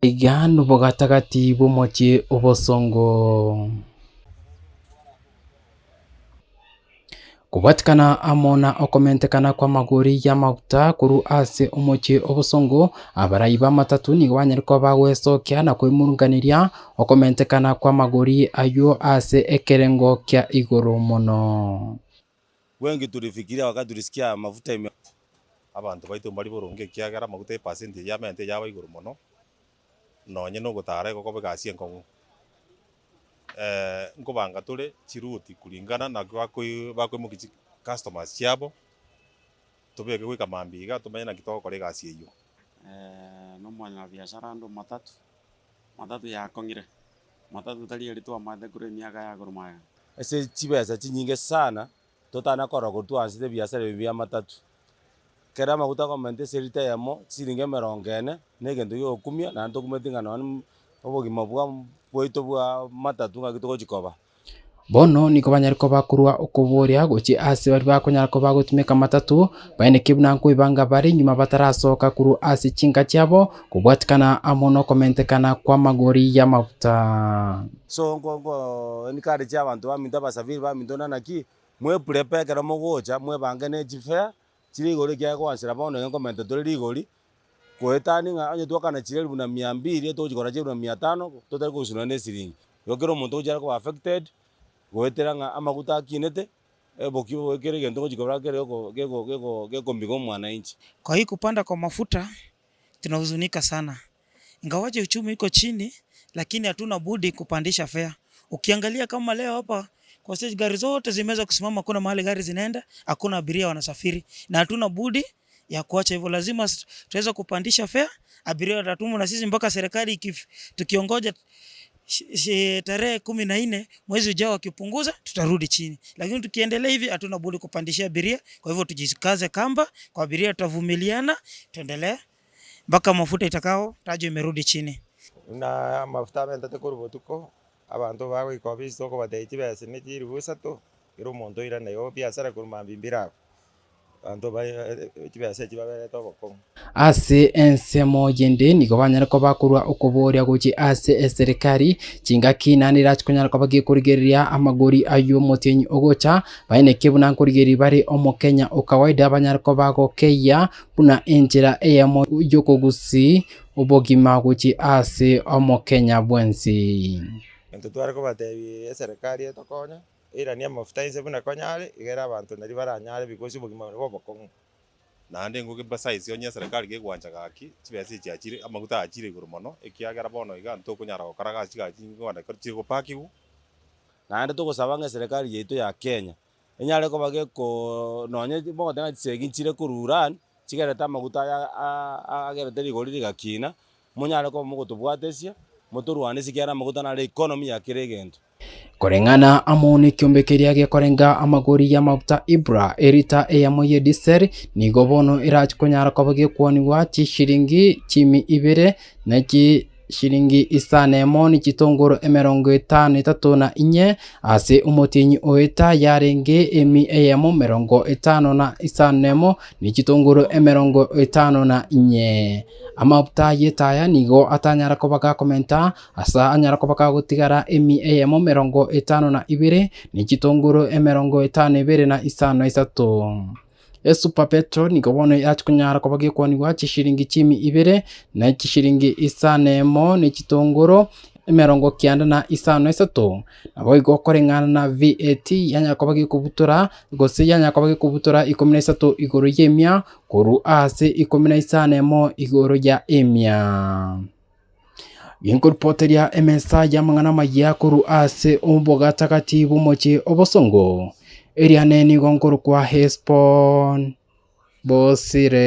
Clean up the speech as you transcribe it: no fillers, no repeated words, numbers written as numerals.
Igano bogatagati bumochi obosongo kubatikana amona okomentekana kwa magori ya maguta kuru ase omochi obosongo abaraiba matatu nigo banyariko bagwesokia na kwimurunganiria okomentekana kwa magori ayo ase ekerengo kia igoro mono. Wengi tulifikiria wakati tulisikia mafuta abantu baitu bari boronge kiagera maguta percentage ya mente yaba igoro mono nonye no gutara goko begasie nkongu nkobanga tule chiruti kulingana na bakwe customers chiabo tubeke gwika mambiga tumenye na kitoko kore gasie iyo no mwana biashara ndo matatu ya kongire matatu tali elitwa mathe kure miaga ya gorumaya ese chibesa chinyinge sana totana kora gutwanzite biashara bya matatu kera maguta komente serita yamo siringe 40 negento yo kumia na ntokumetinga no obogima bwaitu bwa matatu ngagitoko chikoba bono niko banyariko bakurwa okuboria gochi ase bari bakonyarako bagutumika matatu baine kibuna nkuibanga bari nyuma batarasoka kuru ase chinga chiabo kubwatikana amono komentekana kwa magori ya mafuta so ngo nikari cha abantu baminto basafiri baminto nanaki mwe prepe kera mogocha mwe bangane chifea chirigori kya kwansira bono ngomente tole rigori kwetani nga anye twakana chire buna 200 tochikora chire buna 500 totari kusuna ne siringi yokero muntu ujara ko affected goeteranga amaguta akinete bokibo wekere gento chikora kere geko mbigo mwananchi. Kwa hii kupanda kwa mafuta tunahuzunika sana, ingawaje uchumi iko chini, lakini hatuna budi kupandisha fare. Ukiangalia kama leo hapa kwa stage gari zote zimeweza kusimama, kuna mahali gari zinaenda, hakuna abiria wanasafiri, na hatuna budi ya kuacha hivyo. Lazima tuweza kupandisha fare, abiria watatumu, na sisi mpaka serikali tukiongoja tarehe 14 mwezi ujao akipunguza tutarudi chini, lakini tukiendelea hivi hatuna budi kupandisha abiria. Kwa hivyo tujikaze kamba kwa abiria, tutavumiliana tuendelee mpaka mafuta itakao tajo imerudi chini. Na mafuta mentate kurubo tuko abantu bawe ko bisoko bateiti bese ne tiri busatu iro mondo ira nayo biashara kuruma bimbira anto ba tibese tibabere toboko ase ensemo yende nigo banyariko bakurwa okuboria gochi ase serikali chinga kinanira chikonyariko bagikurigeria amagori ayo motenyi ogocha baine kibuna nkurigeri bari omo Kenya okawaida banyariko bagokeya buna enjera eyamo yokogusi obogima gochi ase omo Kenya bwensi ento tware ko batebi serikali etokonya ira ni mafuta inse buna konyale igera abantu nari baranyale bikosi bogima boboko nande nguke basize onye serikali gegwanja gaki chibese chiachire amaguta achire igoro mono ekiagera bono iga ntokunyara gokaraga chigachi ngwanda kiri gopakigu nande tugusabanga serikali yetu ya Kenya enyare ko bageko nonye bogo tanga chiseginchire kururan chigereta amaguta agereta igori rigakina munyare ko mugotubwatesia moturwane sikiara amaguta na economy ya kiregento korengana amoni kiombekeria gekorenga amagori ya mafuta ibra erita eyamoye diesel nigo bono irachikonyara kobage kwoniwa chishiringi chimi ibere na shiringi isanemo ni chitongoro 54 ase umutinyi oeta yarenge emi eyamo 55 ni chitongoro 54 amafuta yetaya nigo atanyara kobaga komenta asa anyara kobaga gutigara emi eyamo 52 ni chitongoro 52 Super Petro nigo bono yachikunyara kobage kwoniwa chishiringi chimi ibere na chishiringi isanemo ni chitongoro 53 nabo igokorengana na VAT yanya kobage kubutura gose yanya kobage kubutura 13 igoro yemia kuru ase 14 igoro ya emia Yinkurpoteria MSA yamangana maya kuru ase umboga takati bumochi obosongo Eriane ni gonkuru kwa Hespon Bosire.